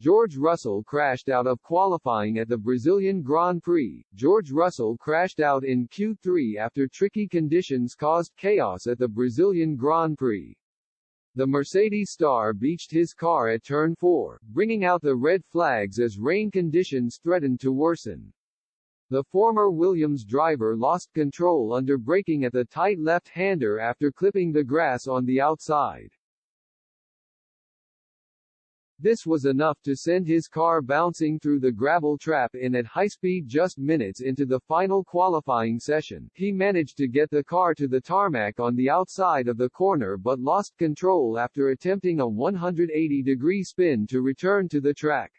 George Russell crashed out of qualifying at the Brazilian Grand Prix. George Russell crashed out in Q3 after tricky conditions caused chaos at the Brazilian Grand Prix. The Mercedes star beached his car at turn 4, bringing out the red flags as rain conditions threatened to worsen. The former Williams driver lost control under braking at the tight left-hander after clipping the grass on the outside. This was enough to send his car bouncing through the gravel trap in at high speed just minutes into the final qualifying session. He managed to get the car to the tarmac on the outside of the corner but lost control after attempting a 180-degree spin to return to the track.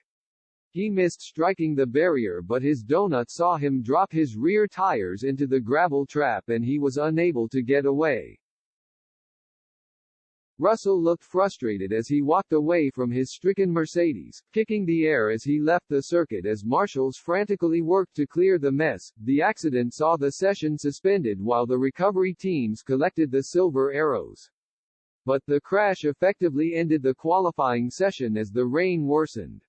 He missed striking the barrier, but his donut saw him drop his rear tires into the gravel trap and he was unable to get away. Russell looked frustrated as he walked away from his stricken Mercedes, kicking the air as he left the circuit as marshals frantically worked to clear the mess. The accident saw the session suspended while the recovery teams collected the silver arrows. But the crash effectively ended the qualifying session as the rain worsened.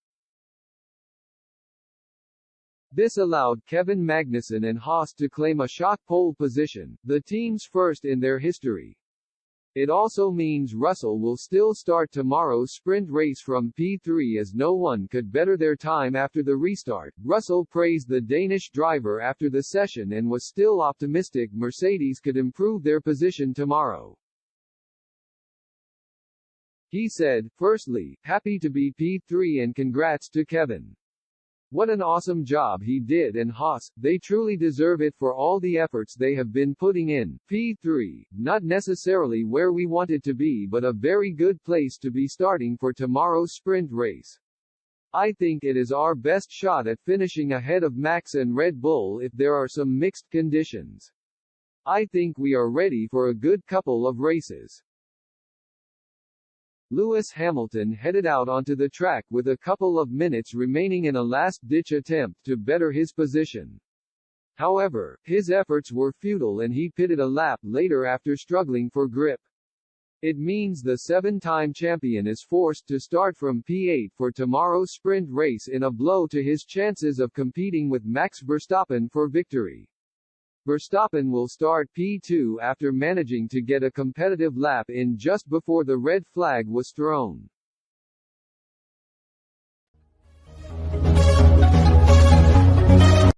This allowed Kevin Magnussen and Haas to claim a shock pole position, the team's first in their history. It also means Russell will still start tomorrow's sprint race from P3 as no one could better their time after the restart. Russell praised the Danish driver after the session and was still optimistic Mercedes could improve their position tomorrow. He said, "Firstly, happy to be P3 and congrats to Kevin. What an awesome job he did, and Haas, they truly deserve it for all the efforts they have been putting in. P3, not necessarily where we wanted to be but a very good place to be starting for tomorrow's sprint race. I think it is our best shot at finishing ahead of Max and Red Bull if there are some mixed conditions. I think we are ready for a good couple of races." Lewis Hamilton headed out onto the track with a couple of minutes remaining in a last-ditch attempt to better his position. However, his efforts were futile and he pitted a lap later after struggling for grip. It means the seven-time champion is forced to start from P8 for tomorrow's sprint race in a blow to his chances of competing with Max Verstappen for victory. Verstappen will start P2 after managing to get a competitive lap in just before the red flag was thrown.